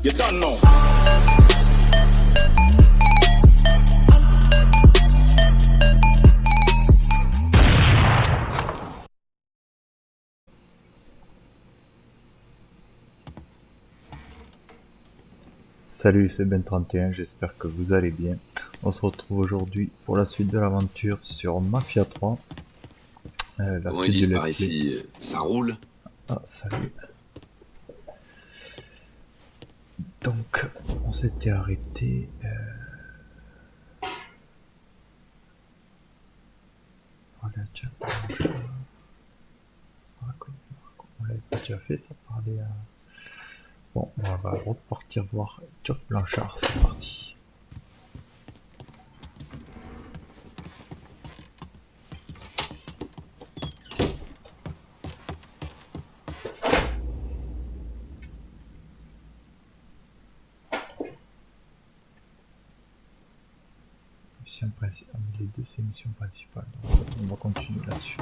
You don't know. Salut, c'est Ben31, j'espère que vous allez bien. On se retrouve aujourd'hui pour la suite de l'aventure sur Mafia 3. La Comment suite ils disent du par let's play. ici, ça roule? Ah, salut. Donc, on s'était arrêté... On l'a déjà fait. On l'avait pas déjà fait, ça parlait à... Bon, on va repartir voir Job Blanchard, c'est parti. Mission principale, les deux c'est mission principale, donc on va continuer là-dessus.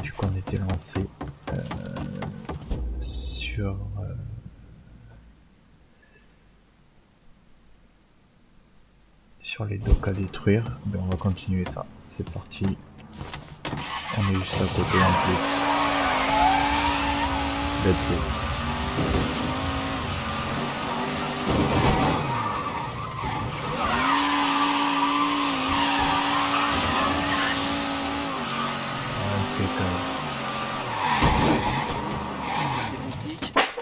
Du coup on était lancé sur les docks à détruire, mais on va continuer ça, c'est parti. On est juste à côté en plus. Let's go.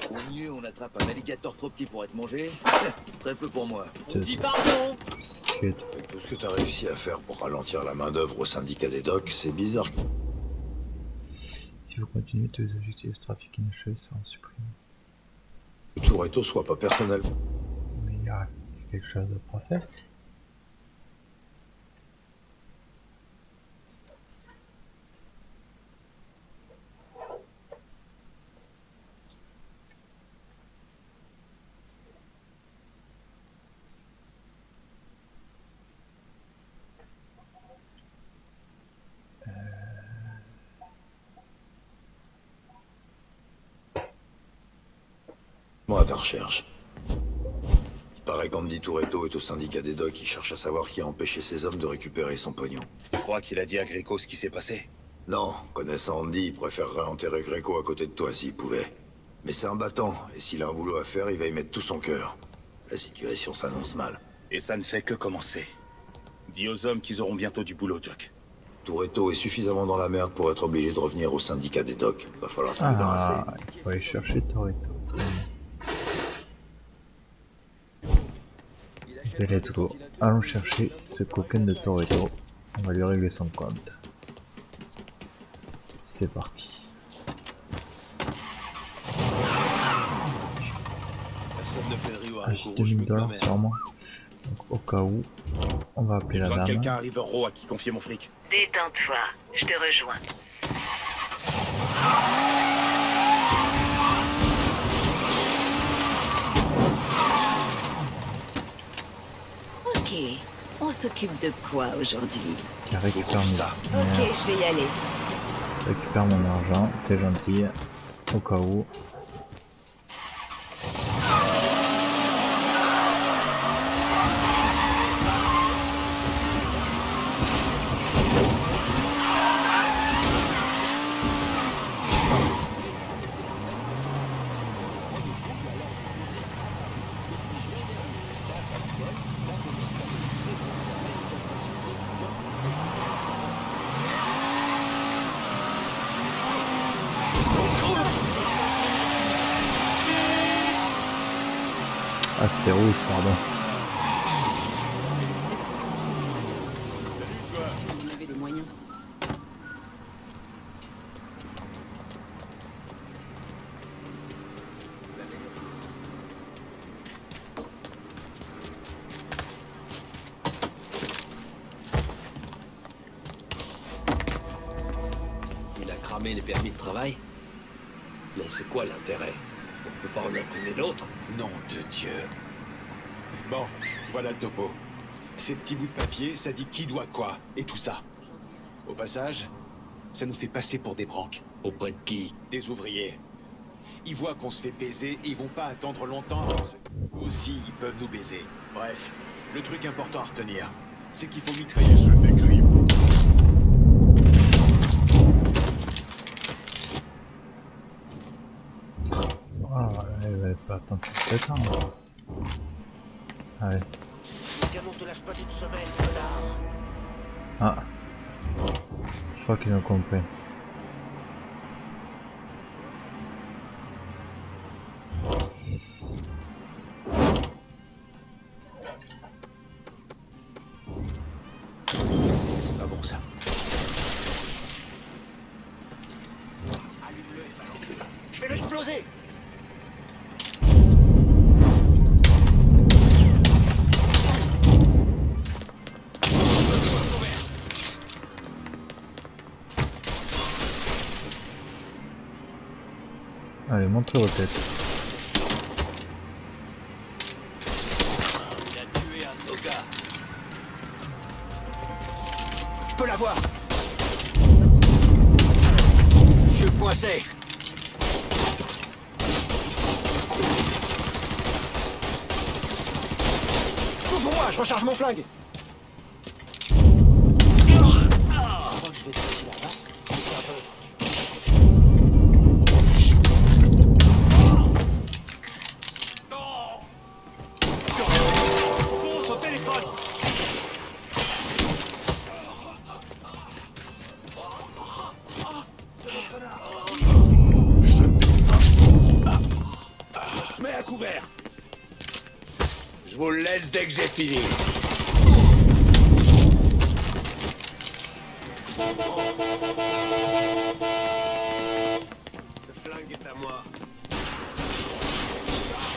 Au mieux, on attrape un alligator trop petit pour être mangé. Très peu pour moi. On dit pardon. Chut. Tout ce que t'as réussi à faire pour ralentir la main-d'œuvre au syndicat des docks, c'est bizarre. Si vous continuez, tous les objectifs de trafic inachevés seront supprimés. Que Toretto soit pas personnel. Mais il y a quelque chose d'autre à faire. Moi à ta recherche. Il paraît qu'Andy Toretto est au syndicat des docks, il cherche à savoir qui a empêché ses hommes de récupérer son pognon. Tu crois qu'il a dit à Greco ce qui s'est passé? Non, connaissant Andy, il préférerait enterrer Greco à côté de toi s'il pouvait. Mais c'est un battant, et s'il a un boulot à faire, il va y mettre tout son cœur. La situation s'annonce mal. Et ça ne fait que commencer. Dis aux hommes qu'ils auront bientôt du boulot, Jock. Toretto est suffisamment dans la merde pour être obligé de revenir au syndicat des docks. Va falloir t'en débarrasser. Ah, il faut aller chercher Toretto. Très bien. Et let's go. Allons chercher ce coquin de Toretto. On va lui régler son compte. C'est parti. Ah, j'ai 2000 $ sur moi. Donc au cas où, on va appeler la dame. Quelqu'un à River Row à qui confier mon fric. Détends-toi, je te rejoins. Ok, on s'occupe de quoi aujourd'hui? Récupère ça. Ok, je vais y aller. Récupère mon argent, t'es gentille. Au cas où. Ah, c'était rouge, pardon. Vous avez les moyens. Il a cramé les permis de travail. Mais c'est quoi l'intérêt? On peut pas en imprimer d'autres? Nom de Dieu. Bon, voilà le topo. Ces petits bouts de papier, ça dit qui doit quoi, et tout ça. Au passage, ça nous fait passer pour des branques. Auprès de qui? Des ouvriers. Ils voient qu'on se fait baiser et ils vont pas attendre longtemps avant Eux aussi, ils peuvent nous baiser. Bref, le truc important à retenir, c'est qu'il faut mitrailler ceux des crimes. Ah, elle va pas attendre 7 ans. Allez. Ne te lâche pas d'une semaine, connard. Ah. Je crois qu'ils ont compris. C'est pas bon ça. Je vais l'exploser. Allez, montre aux têtes. Il a tué un Soka. Je peux l'avoir. Je suis coincé. Ouvre-moi, je recharge mon flingue. Je crois que je vais passer là-bas. Fonce au téléphone. On se met à couvert. Je vous le laisse dès que j'ai fini. Ce flingue est à moi.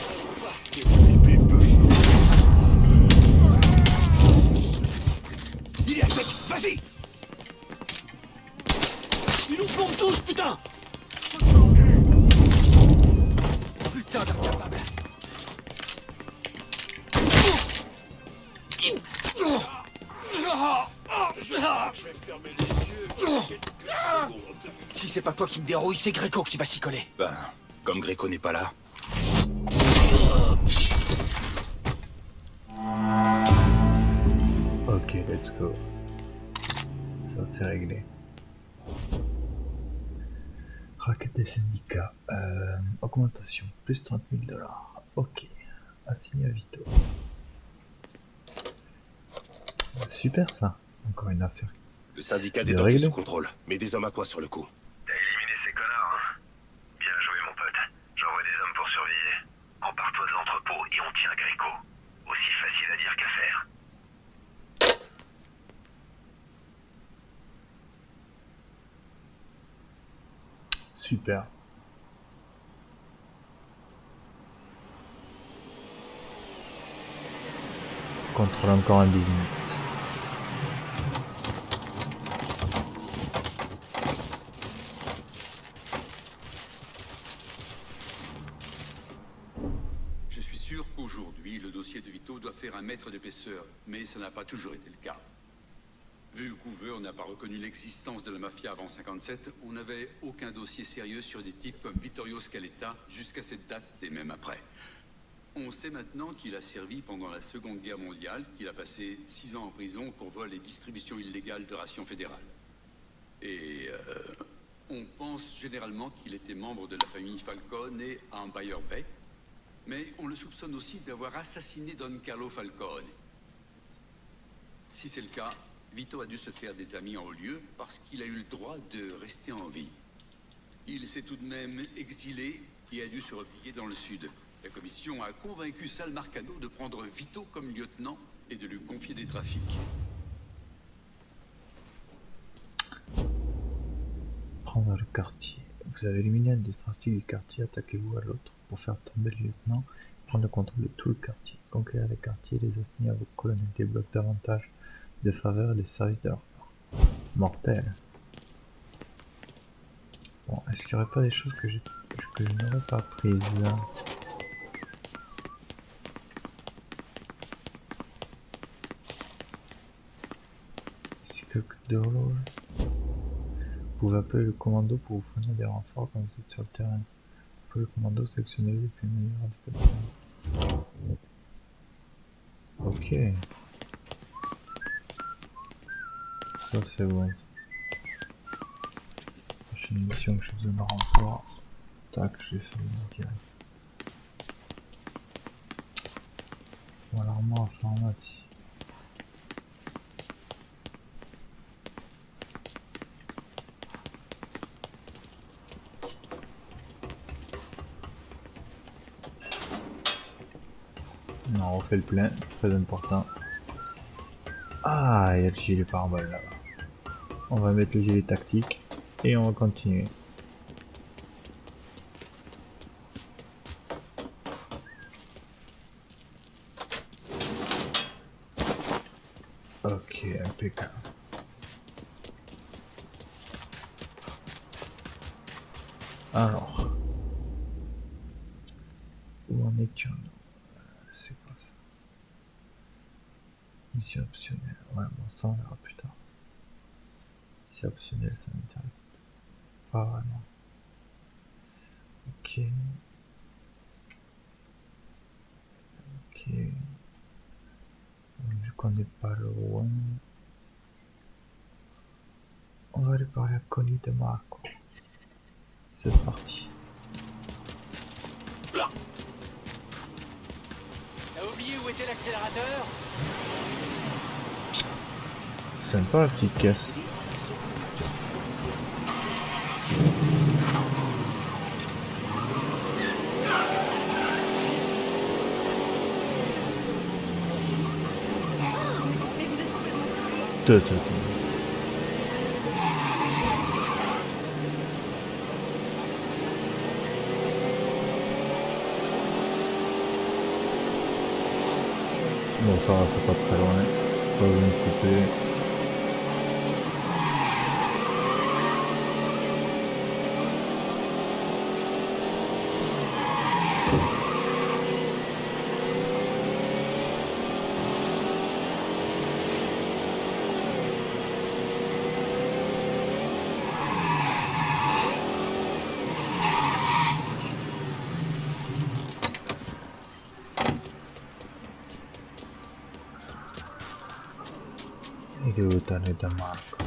On va voir ce que c'est des Il est à sec, vas-y. Ils nous plombent tous, putain. Putain d'incapable. Je vais fermer les yeux. Quelques secondes. Si c'est pas toi qui me dérouille, c'est Gréco qui va s'y coller. Ben, comme Gréco n'est pas là. Ok, let's go. Ça c'est réglé. Raquette des syndicats. Augmentation, plus 30 000 $. Ok. Assigné à Vito. Super ça. Encore une affaire. Le syndicat De des docks est règle. sous contrôle. Mets des hommes à toi sur le coup. T'as éliminé ces connards, hein? Bien joué, mon pote. J'envoie des hommes pour surveiller. Empare-toi de l'entrepôt et on tient Gréco. Aussi facile à dire qu'à faire. Super. Contrôle encore un business. Je suis sûr qu'aujourd'hui, le dossier de Vito doit faire 1 mètre d'épaisseur, mais ça n'a pas toujours été le cas. Vu qu'Hoover n'a pas reconnu l'existence de la mafia avant 57, on n'avait aucun dossier sérieux sur des types comme Vittorio Scaletta jusqu'à cette date et même après. On sait maintenant qu'il a servi pendant la Seconde Guerre mondiale, qu'il a passé 6 ans en prison pour vol et distribution illégale de rations fédérales. Et on pense généralement qu'il était membre de la famille Falcone à Empire Bay, mais on le soupçonne aussi d'avoir assassiné Don Carlo Falcone. Si c'est le cas, Vito a dû se faire des amis en haut lieu parce qu'il a eu le droit de rester en vie. Il s'est tout de même exilé et a dû se replier dans le sud. La commission a convaincu Sal Marcano de prendre Vito comme lieutenant et de lui confier des trafics. Prendre le quartier. Vous avez éliminé un des trafics du quartier, attaquez-vous à l'autre pour faire tomber le lieutenant et prendre le contrôle de tout le quartier. Conquérir les quartiers et les assigner à vos colonels débloquent davantage de faveurs et de services de leur part. Mortel. Bon, est-ce qu'il n'y aurait pas des choses que je n'aurais pas prises là? Ici quelques dollars. Vous pouvez appeler le commando pour vous fournir des renforts quand vous êtes sur le terrain. Pour le commando, sélectionnez depuis le meilleur du bâtiment. Ok. Ça c'est bon ça. Prochaine mission que j'ai besoin de renfort. Tac, j'ai fait direct. Bon, l'armoire en pharmacie. Non, on refait le plein, très important. Ah, il y a le gilet pare-balles là-bas. On va mettre le gilet tactique et on va continuer. Ok, impeccable. Alors, où en est-on? C'est quoi ça? Mission optionnelle. Ouais, bon, ça on verra plus tard. Si c'est optionnel, ça m'intéresse pas vraiment. Ok. Ok. Vu qu'on n'est pas loin, on va aller parler à Connie de Marco. C'est parti. T'as oublié où était l'accélérateur? Sympa la petite caisse. Attends. Bon, ça va, c'est pas très loin. Pas besoin de couper. Il est où Tony de Marco?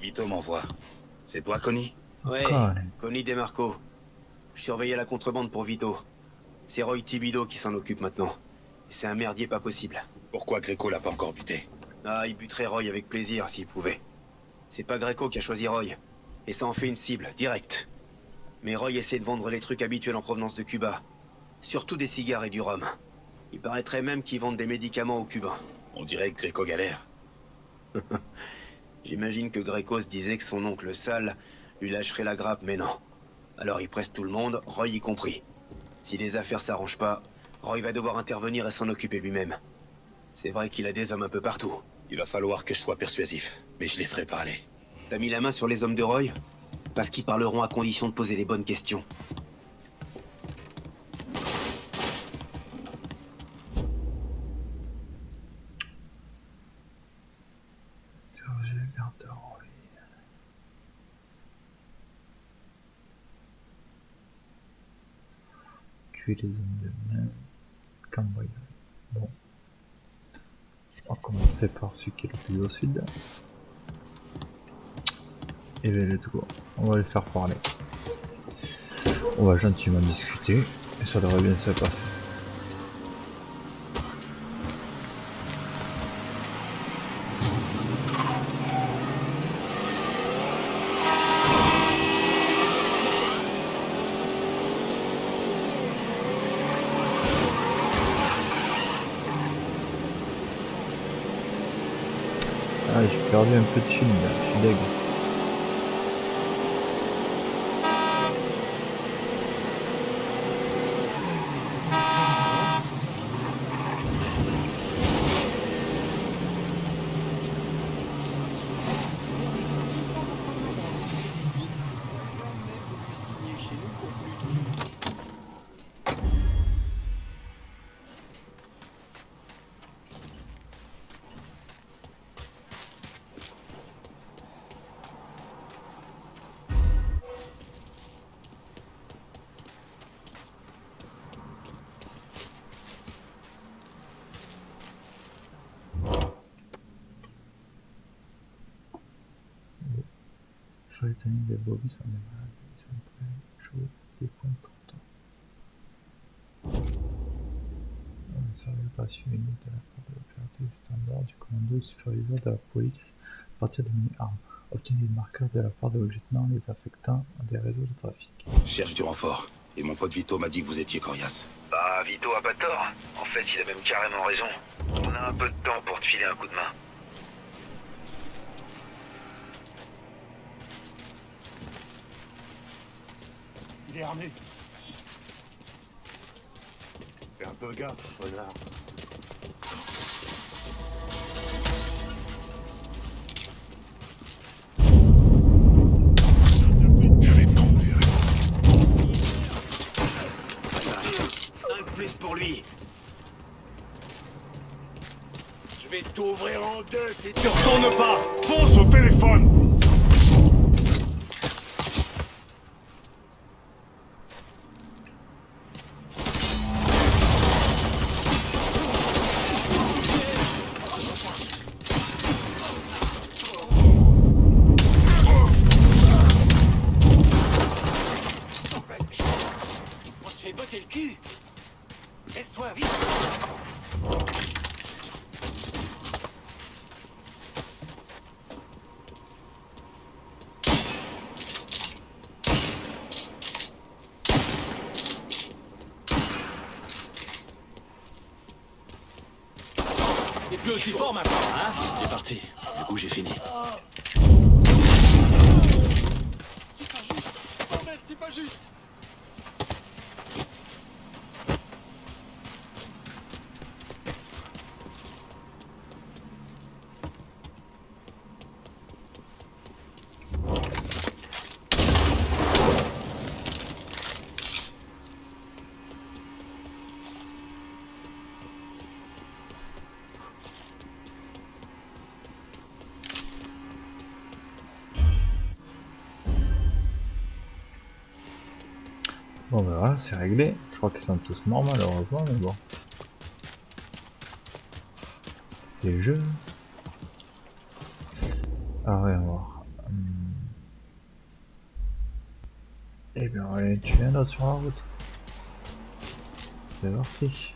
Vito m'envoie. C'est toi, Connie? Ouais, Connie. Connie DeMarco. Je surveillais la contrebande pour Vito. C'est Roy Thibido qui s'en occupe maintenant. Et c'est un merdier pas possible. Pourquoi Greco l'a pas encore buté? Ah, il buterait Roy avec plaisir s'il pouvait. C'est pas Greco qui a choisi Roy. Et ça en fait une cible, directe. Mais Roy essaie de vendre les trucs habituels en provenance de Cuba. Surtout des cigares et du rhum. Il paraîtrait même qu'ils vendent des médicaments aux Cubains. On dirait que Greco galère. J'imagine que Greco se disait que son oncle sale lui lâcherait la grappe, mais non. Alors il presse tout le monde, Roy y compris. Si les affaires s'arrangent pas, Roy va devoir intervenir et s'en occuper lui-même. C'est vrai qu'il a des hommes un peu partout. Il va falloir que je sois persuasif, mais je les ferai parler. T'as mis la main sur les hommes de Roy? Parce qu'ils parleront à condition de poser les bonnes questions. Interroger la garde de Roy. Tuer les hommes de main. Cambrioleur. Bon. On va commencer par celui qui est le plus au sud. Et bien let's go. On va les faire parler. On va gentiment discuter. Et ça devrait bien se passer. Ah, j'ai perdu un peu de shield là, je suis deg. folles tanniques des brebis sont des malades, ils sont prêts à jouer des points importants. On savait pas suivi de la part de l'opérateur standard du commando superviseur de la police à partir de mini-armes. Obtenir des marqueurs de la part de vos lieutenants les affectant des réseaux de trafic. Je cherche du renfort. Et mon pote Vito m'a dit que vous étiez coriace. Bah, Vito a pas tort. En fait, il a même carrément raison. On a un peu de temps pour te filer un coup de main. Il est armé. Fais un peu gaffe, renard. Je vais t'enterrer. Un de plus pour lui. Je vais t'ouvrir en deux si tu... Ne retourne pas! Fonce au téléphone! On se fait botter le cul. Laisse-toi vite. T'es plus aussi fort maintenant, hein? C'est parti. Du coup, j'ai fini. C'est pas juste. Bon ben voilà, c'est réglé. Je crois qu'ils sont tous morts malheureusement, mais bon. C'était le jeu. Alors, voyons voir. Eh bien, on va aller tuer un autre sur la route. C'est parti.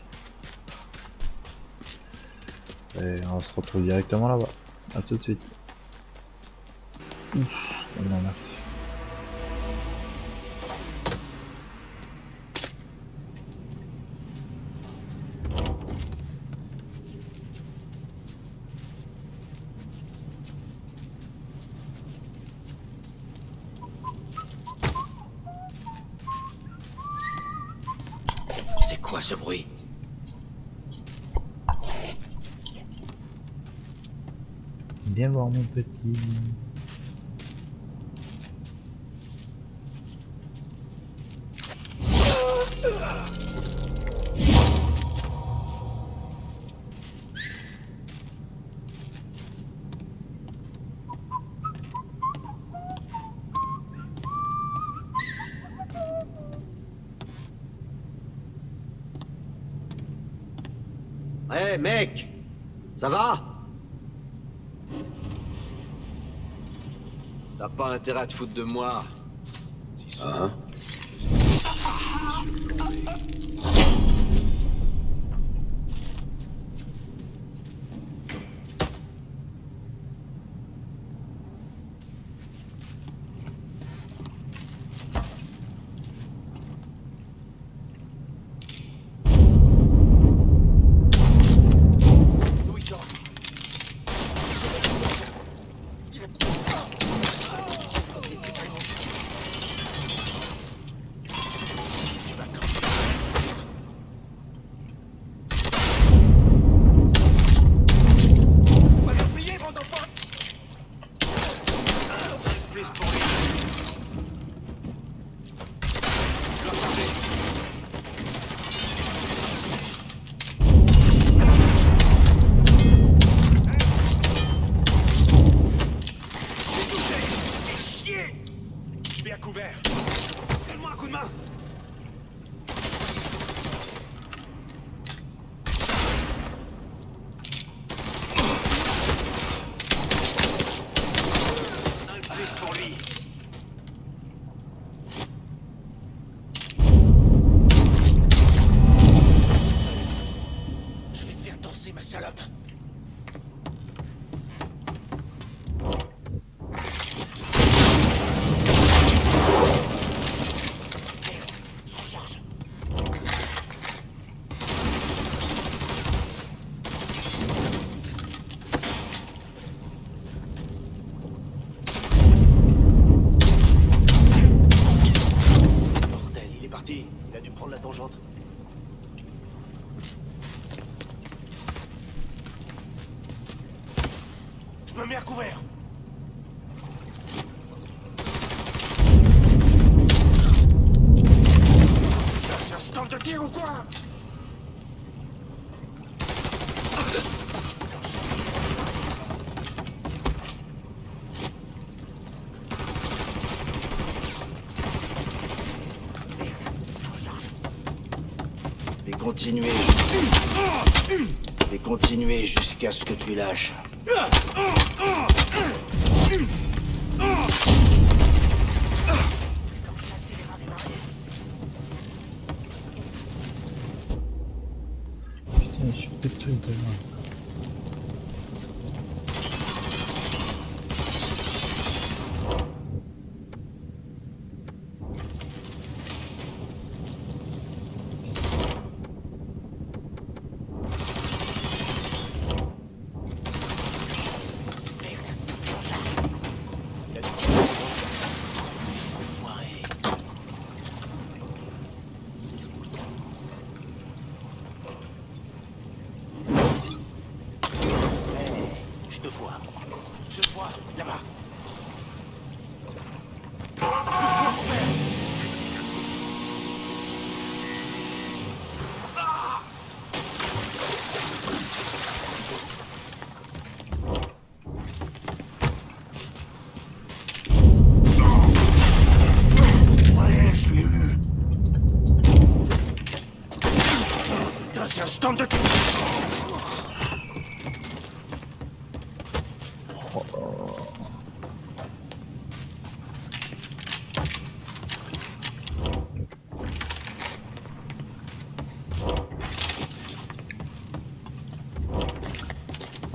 Et on se retrouve directement là-bas. A tout de suite. Ouf, non, merci. C'est quoi ce bruit? Viens voir mon petit. Hé, mec! Ça va? T'as pas intérêt à te foutre de moi. Hein? continuer. Et continuer jusqu'à ce que tu lâches. Putain, je suis plus de trucs devant. Je te vois, là-bas. Tente de...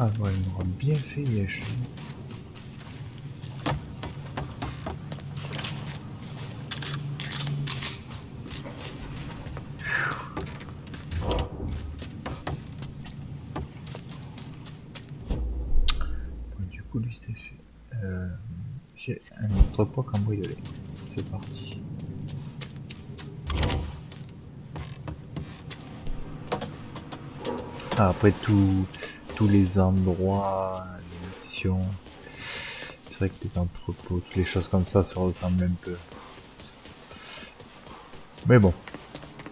Ah ouais, il m'aura bien fait Yesh. Bon, du coup, lui c'est fait. J'ai un entrepôt cambriolé. C'est parti. Ah, après tous les endroits, les missions, c'est vrai que les entrepôts, toutes les choses comme ça se ressemblent un peu. Mais bon,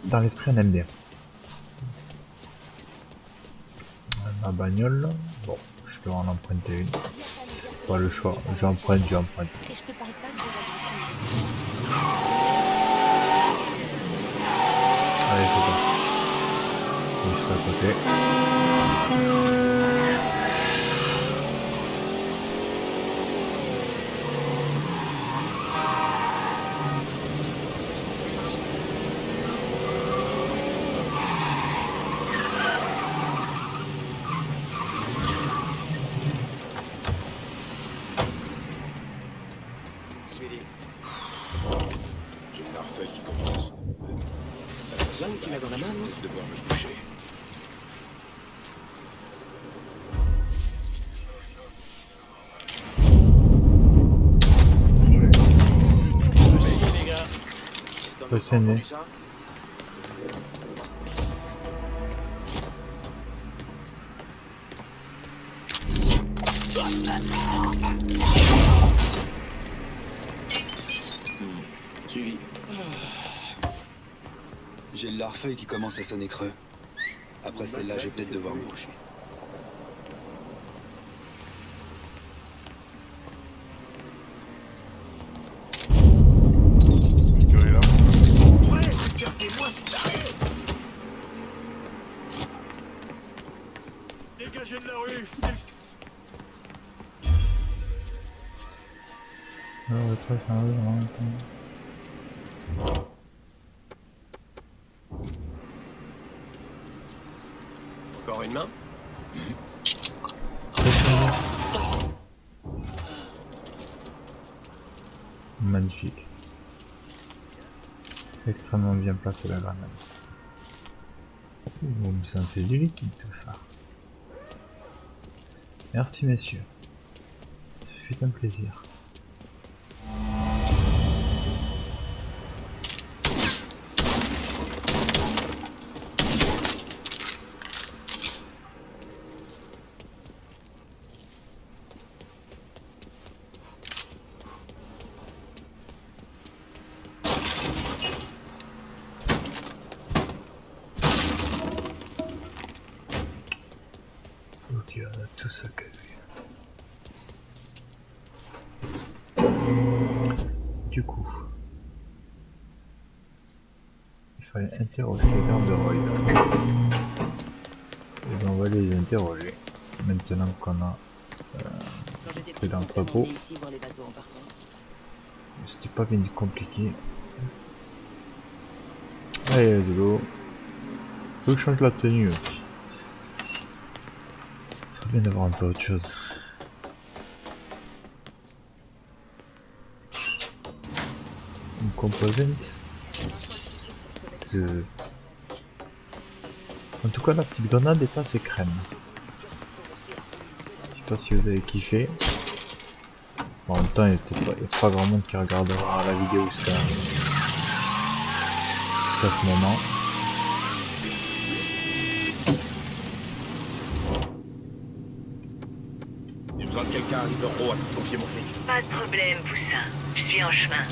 dans l'esprit on aime bien. Ma bagnole, bon, je dois en emprunter une. Pas le choix, j'emprunte. Allez, c'est bon. Juste à côté. J'ai une larfeuille qui commence à se... Ça me Flingue qu'il a dans la main, je non vais devoir me coucher. Peut saigner. Suivi. J'ai le larfeuille qui commence à sonner creux. Après celle-là, je vais peut-être devoir me coucher. Tu es là? Ouais, regardez-moi ce taré. Dégagez de la rue! Le truc arrive en même temps. Encore une main? Magnifique. Extrêmement bien placé la grenade. Ouh, mais ça me fait du liquide tout ça. Merci messieurs. Ce fut un plaisir. Ok, on a tout ça que lui. Du coup, il fallait interroger les gardes de Roy. Et ben, on va les interroger maintenant qu'on a pris l'entrepôt. C'était pas bien compliqué. Allez, let's go. Faut que je change la tenue aussi. Ça serait bien d'avoir un peu autre chose. Une composante. En tout cas, la petite grenade est pas assez crème. Je sais pas si vous avez kiffé. Bon, en même temps, il n'y a pas grand monde qui regardera la vidéo jusqu'à ce moment. J'ai besoin de quelqu'un à Riverro à te confier mon flic. Pas de problème, Poussin. Je suis en chemin.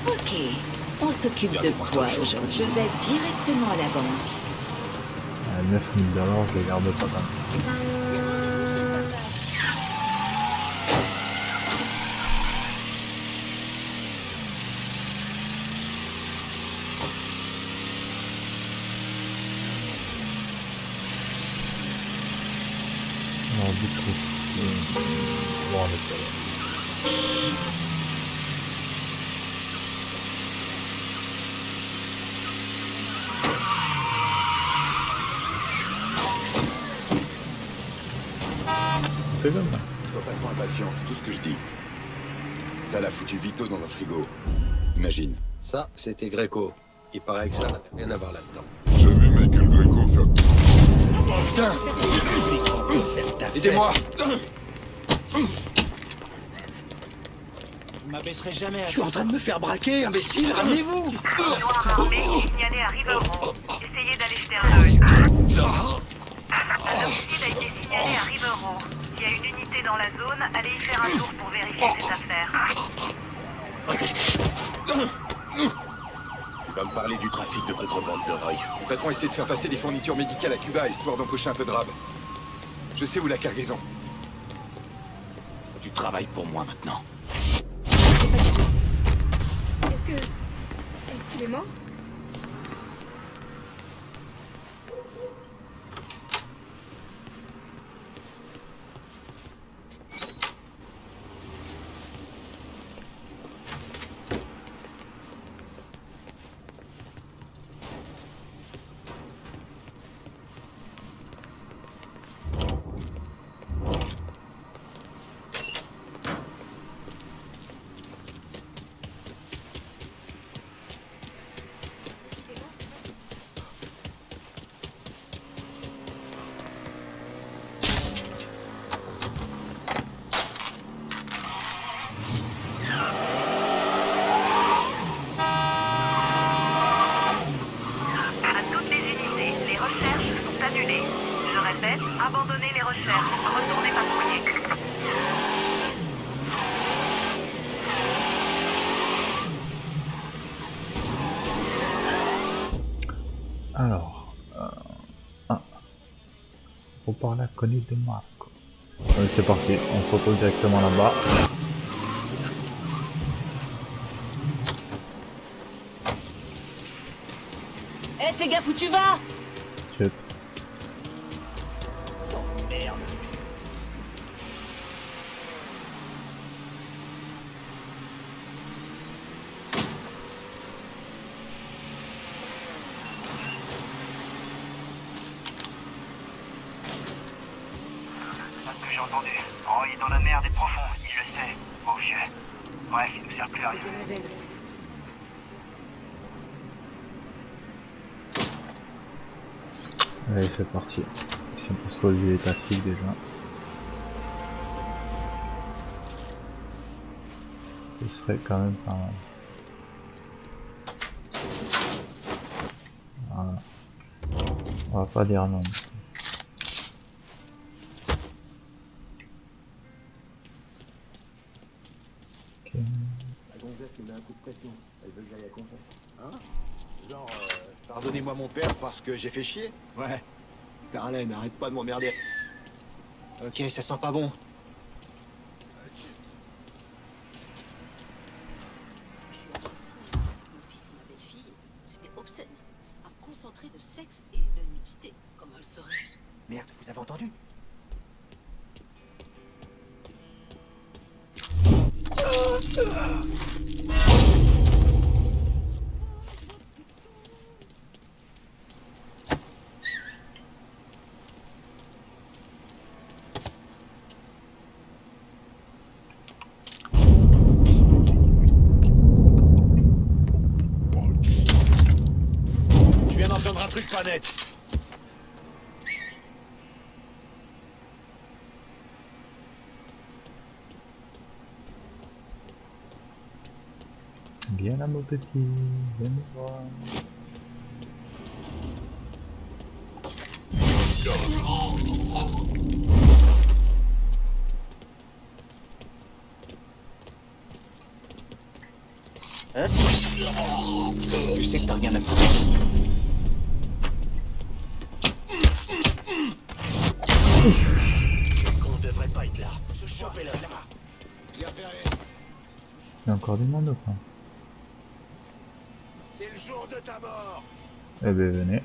Ok. On s'occupe de quoi aujourd'hui? Je vais directement à la banque. 9000 $, je les garde pas quand même. Alors du coup, bon, on est pas là. Sois pas trop impatient, c'est tout ce que je dis. Ça l'a foutu Vito dans un frigo. Imagine. Ça, c'était Greco. Il paraît que ça n'a rien à voir là-dedans. J'ai vu Michael Greco faire... Putain! Aidez-moi! Je m'abaisserai jamais à... Je suis en train de me faire braquer, imbécile, ramenez-vous! Noir armé signalé à Riverro. Essayez d'aller jeter un œil. Un homicide a été signalé à Riverro. S'il y a une unité dans la zone, allez y faire un tour pour vérifier cette affaire. Tu vas me parler du trafic de contrebande de Roy. Le patron essaie de faire passer des fournitures médicales à Cuba, histoire d'empocher un peu de rab. Je sais où la cargaison. Tu travailles pour moi maintenant. Est-ce qu'il est mort? Abandonnez les recherches. Retournez patrouiller. Alors, on parle à Connie de Marco. Allez, c'est parti, on se retrouve directement là-bas. Eh, fais gaffe où tu vas! Chut. Merde. C'est ce que j'ai entendu. Oh, il est dans la merde et profond, il le sait. Oh vieux. Bref, il nous sert plus à rien. Allez, c'est parti. Si on peut se relever les tactiques déjà. Ce serait quand même pas mal. Voilà. On va pas dire non. Ok. La gonzesse me met un coup de pression. Elle veut que j'aille à confesse. Hein? Genre, pardonnez-moi mon père parce que j'ai fait chier? Ouais. Darlene, arrête pas de m'emmerder. Ok, ça sent pas bon. Je viens d'entendre un truc pas net. Viens là mon petit, viens me voir. Hein? Tu sais que t'as rien à foutre. On devrait pas être là. Chopez-le là-bas. Bien ferré. Il y a encore du monde ou pas? C'est le jour de ta mort. Eh ben venez.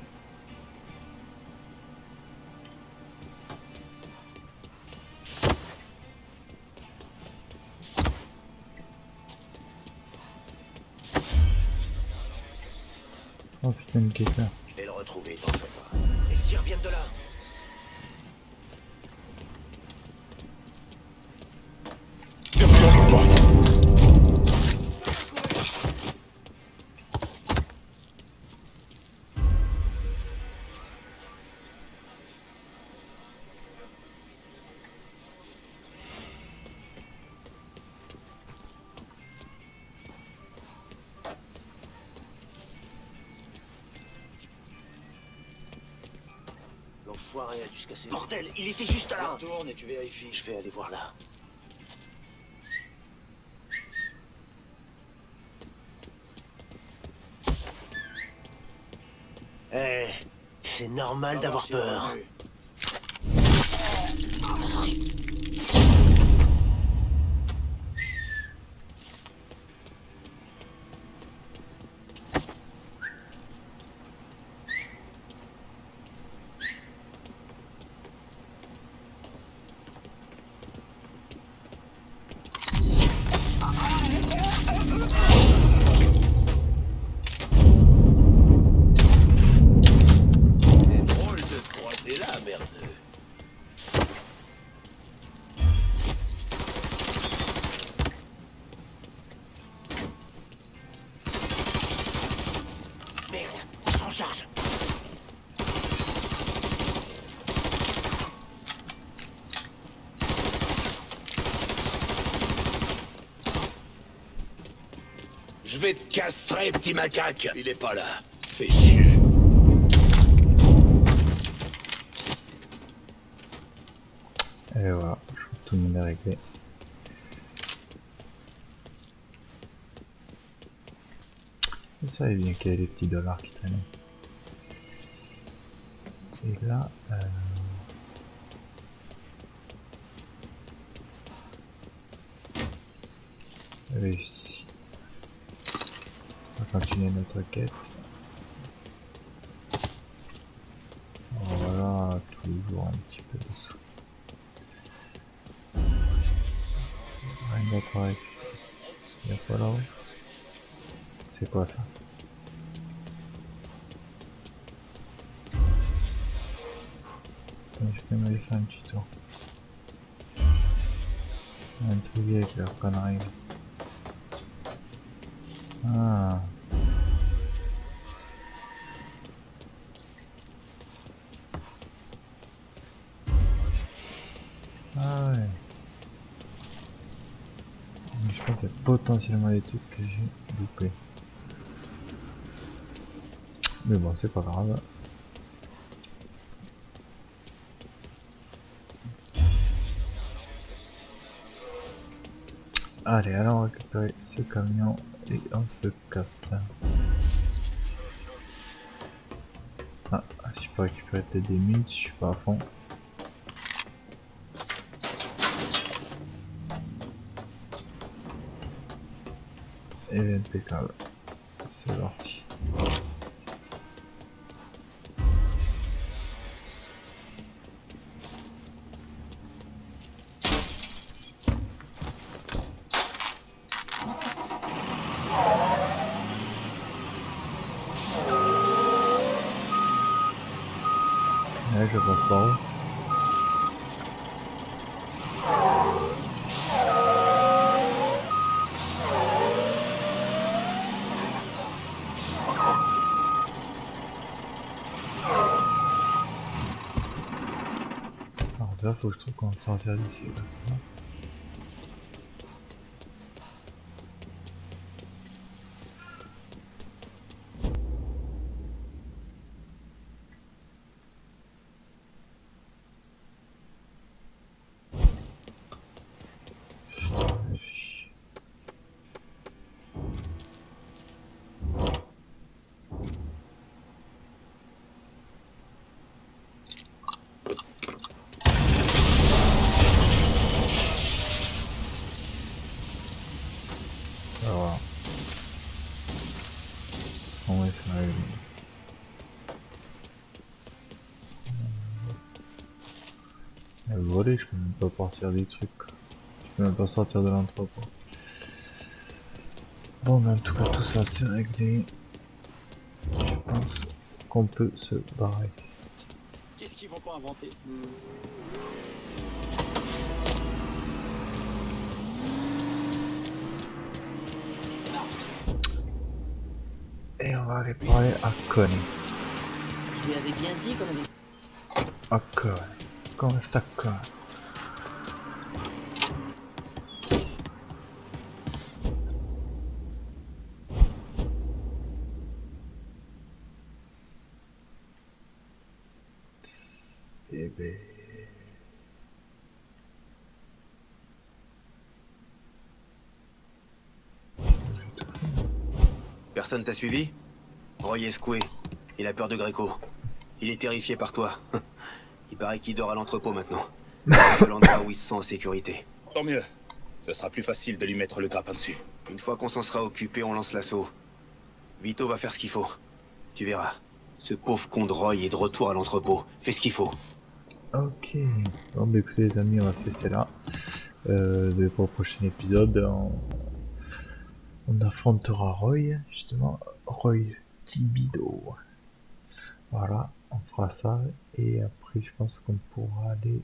Oh putain, une quelqu'un. Je vais le retrouver, t'en fais pas. Les tirs viennent de là. L'enfoiré a dû se casser. Bordel, il était juste là. Retourne et tu vérifies. Je vais aller voir là. Eh, c'est normal d'avoir peur. Je vais te castrer, petit macaque. Il est pas là. Fais chier. Et voilà, je crois que tout le monde est réglé. Je savais bien qu'il y avait des petits dollars qui traînaient. Et là, elle est juste ici. On va continuer notre quête. Voilà, toujours un petit peu de sous. Rien d'autre avec. Il y a pas là-haut. C'est quoi ça? Je peux m'aller faire un petit tour. Un truc avec leur connerie. Ah. Ah ouais. Je crois qu'il y a potentiellement des trucs que j'ai loupés. Mais bon, c'est pas grave. Allez, allons récupérer ce camion et on se casse. Ah, je peux récupérer peut-être des minutes, je suis pas à fond. Et impeccable. C'est parti. je pense pas. Alors déjà, faut que je trouve comment sortir d'ici. Voilà. On va essayer. Le volet, je peux même pas partir des trucs. Je peux même pas sortir de l'entrepôt. Bon, mais en tout cas, tout ça c'est réglé. Je pense qu'on peut se barrer. Qu'est-ce qu'ils vont pas inventer? Et on va aller parler à Connie. Je lui avais bien dit qu'on avait... À Connie. Comment ça, Connie? Eh ben... Personne t'a suivi? Roy est secoué. Il a peur de Greco. Il est terrifié par toi. Il paraît qu'il dort à l'entrepôt maintenant. C'est l'endroit où il se sent en sécurité. Tant mieux. Ce sera plus facile de lui mettre le grappin dessus. Une fois qu'on s'en sera occupé, on lance l'assaut. Vito va faire ce qu'il faut. Tu verras. Ce pauvre con de Roy est de retour à l'entrepôt. Fais ce qu'il faut. Ok. Bon, bah écoutez les amis, on va se laisser là. Pour le prochain épisode, on affrontera Roy, justement. Roy Thibideau. Voilà, on fera ça. Et après, je pense qu'on pourra aller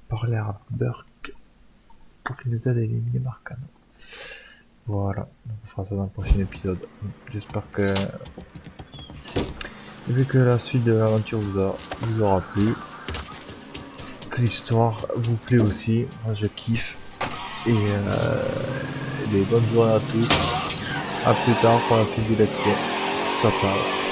parler à Burke pour qu'il nous aide à éliminer Marcano. Voilà, donc on fera ça dans le prochain épisode. J'espère que vu que la suite de l'aventure vous aura plu, que l'histoire vous plaît aussi. Moi je kiffe. Et bonnes journées à tous. A plus tard pour la suite du lecture. Ciao ciao.